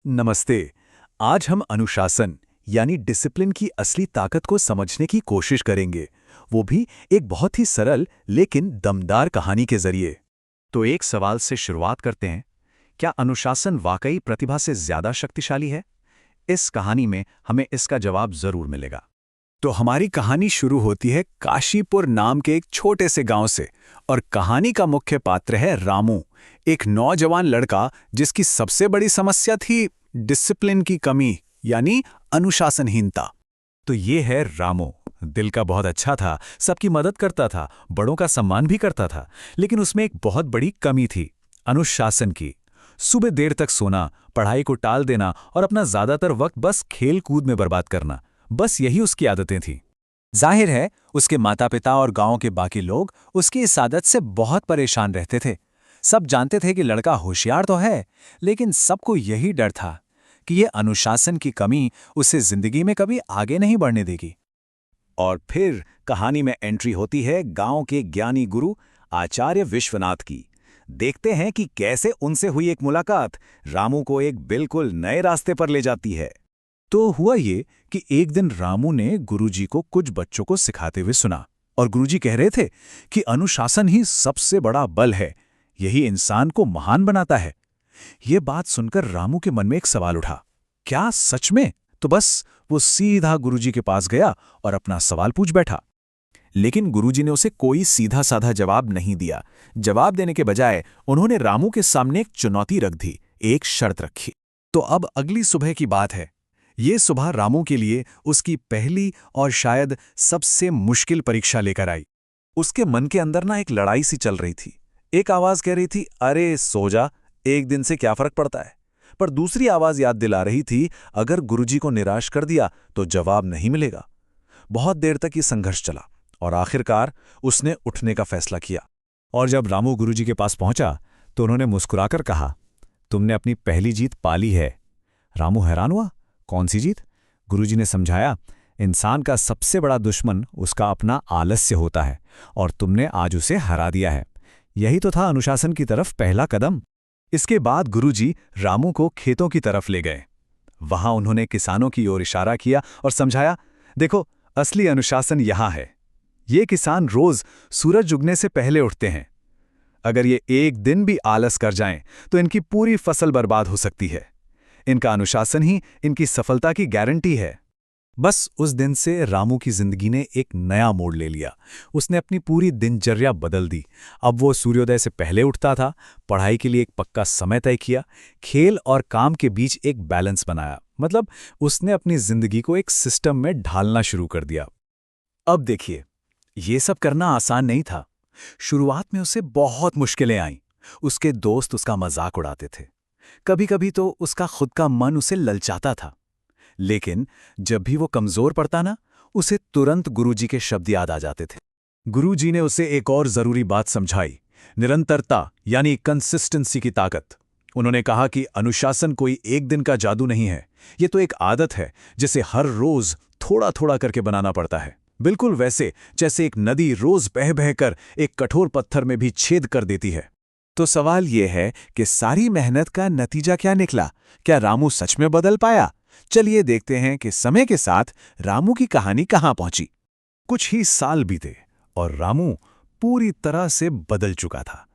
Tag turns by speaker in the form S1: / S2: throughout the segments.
S1: नमस्ते। आज हम अनुशासन यानी डिसिप्लिन की असली ताकत को समझने की कोशिश करेंगे, वो भी एक बहुत ही सरल लेकिन दमदार कहानी के जरिए। तो एक सवाल से शुरुआत करते हैं, क्या अनुशासन वाकई प्रतिभा से ज्यादा शक्तिशाली है? इस कहानी में हमें इसका जवाब जरूर मिलेगा। तो हमारी कहानी शुरू होती है काशीपुर नाम के एक छोटे से गांव से, और कहानी का मुख्य पात्र है रामू, एक नौजवान लड़का जिसकी सबसे बड़ी समस्या थी डिसिप्लिन की कमी यानी अनुशासनहीनता। तो ये है रामू। दिल का बहुत अच्छा था, सबकी मदद करता था, बड़ों का सम्मान भी करता था, लेकिन उसमें एक बहुत बड़ी कमी थी, अनुशासन की। सुबह देर तक सोना, पढ़ाई को टाल देना और अपना ज्यादातर वक्त बस खेल कूद में बर्बाद करना, बस यही उसकी आदतें थीं। जाहिर है उसके माता पिता और गांव के बाकी लोग उसकी इस आदत से बहुत परेशान रहते थे। सब जानते थे कि लड़का होशियार तो है, लेकिन सबको यही डर था कि ये अनुशासन की कमी उसे जिंदगी में कभी आगे नहीं बढ़ने देगी। और फिर कहानी में एंट्री होती है गांव के ज्ञानी गुरु आचार्य विश्वनाथ की। देखते हैं कि कैसे उनसे हुई एक मुलाकात रामू को एक बिल्कुल नए रास्ते पर ले जाती है। तो हुआ ये कि एक दिन रामू ने गुरुजी को कुछ बच्चों को सिखाते हुए सुना, और गुरुजी कह रहे थे कि अनुशासन ही सबसे बड़ा बल है, यही इंसान को महान बनाता है। ये बात सुनकर रामू के मन में एक सवाल उठा, क्या सच में? तो बस वो सीधा गुरुजी के पास गया और अपना सवाल पूछ बैठा। लेकिन गुरुजी ने उसे कोई सीधा साधा जवाब नहीं दिया। जवाब देने के बजाय उन्होंने रामू के सामने एक चुनौती रख दी, एक शर्त रखी। तो अब अगली सुबह की बात है। ये सुबह रामू के लिए उसकी पहली और शायद सबसे मुश्किल परीक्षा लेकर आई। उसके मन के अंदर ना एक लड़ाई सी चल रही थी। एक आवाज कह रही थी, अरे सो जा, एक दिन से क्या फर्क पड़ता है। पर दूसरी आवाज याद दिला रही थी, अगर गुरुजी को निराश कर दिया तो जवाब नहीं मिलेगा। बहुत देर तक ये संघर्ष चला और आखिरकार उसने उठने का फैसला किया। और जब रामू गुरुजी के पास पहुंचा तो उन्होंने मुस्कुराकर कहा, तुमने अपनी पहली जीत पा ली है। रामू हैरान हुआ, कौन सी जीत? गुरुजी ने समझाया, इंसान का सबसे बड़ा दुश्मन उसका अपना आलस्य होता है, और तुमने आज उसे हरा दिया है। यही तो था अनुशासन की तरफ पहला कदम। इसके बाद गुरुजी रामू को खेतों की तरफ ले गए। वहां उन्होंने किसानों की ओर इशारा किया और समझाया, देखो असली अनुशासन यहां है। ये किसान रोज सूरज उगने से पहले उठते हैं। अगर ये एक दिन भी आलस कर जाएं तो इनकी पूरी फसल बर्बाद हो सकती है। इनका अनुशासन ही इनकी सफलता की गारंटी है। बस उस दिन से रामू की जिंदगी ने एक नया मोड़ ले लिया। उसने अपनी पूरी दिनचर्या बदल दी। अब वो सूर्योदय से पहले उठता था, पढ़ाई के लिए एक पक्का समय तय किया, खेल और काम के बीच एक बैलेंस बनाया। मतलब उसने अपनी जिंदगी को एक सिस्टम में ढालना शुरू कर दिया। अब देखिए, ये सब करना आसान नहीं था। शुरुआत में उसे बहुत मुश्किलें आईं। उसके दोस्त उसका मजाक उड़ाते थे, कभी-कभी तो उसका खुद का मन उसे ललचाता था। लेकिन जब भी वो कमजोर पड़ता ना, उसे तुरंत गुरुजी के शब्द याद आ जाते थे। गुरुजी ने उसे एक और जरूरी बात समझाई, निरंतरता यानी कंसिस्टेंसी की ताकत। उन्होंने कहा कि अनुशासन कोई एक दिन का जादू नहीं है, ये तो एक आदत है जिसे हर रोज थोड़ा थोड़ा करके बनाना पड़ता है। बिल्कुल वैसे जैसे एक नदी रोज बह बह कर एक कठोर पत्थर में भी छेद कर देती है। तो सवाल यह है कि सारी मेहनत का नतीजा क्या निकला? क्या रामू सच में बदल पाया? चलिए देखते हैं कि समय के साथ रामू की कहानी कहां पहुंची। कुछ ही साल बीते और रामू पूरी तरह से बदल चुका था।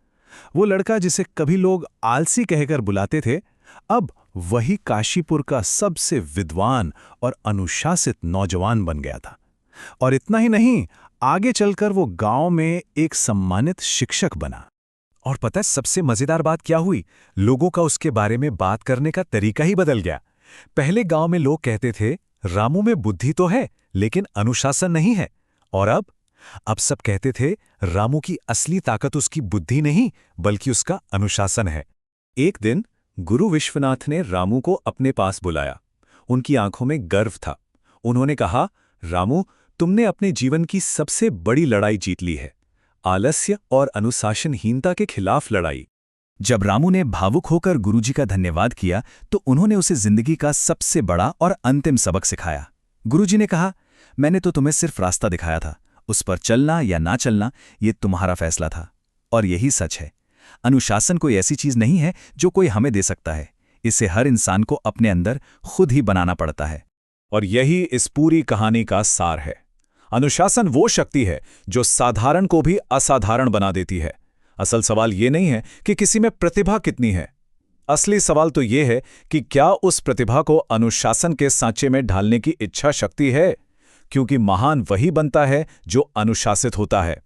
S1: वो लड़का जिसे कभी लोग आलसी कहकर बुलाते थे, अब वही काशीपुर का सबसे विद्वान और अनुशासित नौजवान बन गया था। और इतना ही नहीं, आगे चलकर वो गांव में एक सम्मानित शिक्षक बना। और पता है सबसे मजेदार बात क्या हुई? लोगों का उसके बारे में बात करने का तरीका ही बदल गया। पहले गांव में लोग कहते थे, रामू में बुद्धि तो है लेकिन अनुशासन नहीं है। और अब सब कहते थे, रामू की असली ताकत उसकी बुद्धि नहीं बल्कि उसका अनुशासन है। एक दिन गुरु विश्वनाथ ने रामू को अपने पास बुलाया। उनकी आंखों में गर्व था। उन्होंने कहा, रामू, तुमने अपने जीवन की सबसे बड़ी लड़ाई जीत ली है, आलस्य और अनुशासनहीनता के खिलाफ लड़ाई। जब रामू ने भावुक होकर गुरुजी का धन्यवाद किया तो उन्होंने उसे जिंदगी का सबसे बड़ा और अंतिम सबक सिखाया। गुरुजी ने कहा, मैंने तो तुम्हें सिर्फ रास्ता दिखाया था, उस पर चलना या ना चलना ये तुम्हारा फैसला था। और यही सच है, अनुशासन कोई ऐसी चीज नहीं है जो कोई हमें दे सकता है, इसे हर इंसान को अपने अंदर खुद ही बनाना पड़ता है। और यही इस पूरी कहानी का सार है। अनुशासन वो शक्ति है जो साधारण को भी असाधारण बना देती है। असल सवाल ये नहीं है कि किसी में प्रतिभा कितनी है। असली सवाल तो ये है कि क्या उस प्रतिभा को अनुशासन के सांचे में ढालने की इच्छा शक्ति है, क्योंकि महान वही बनता है जो अनुशासित होता है।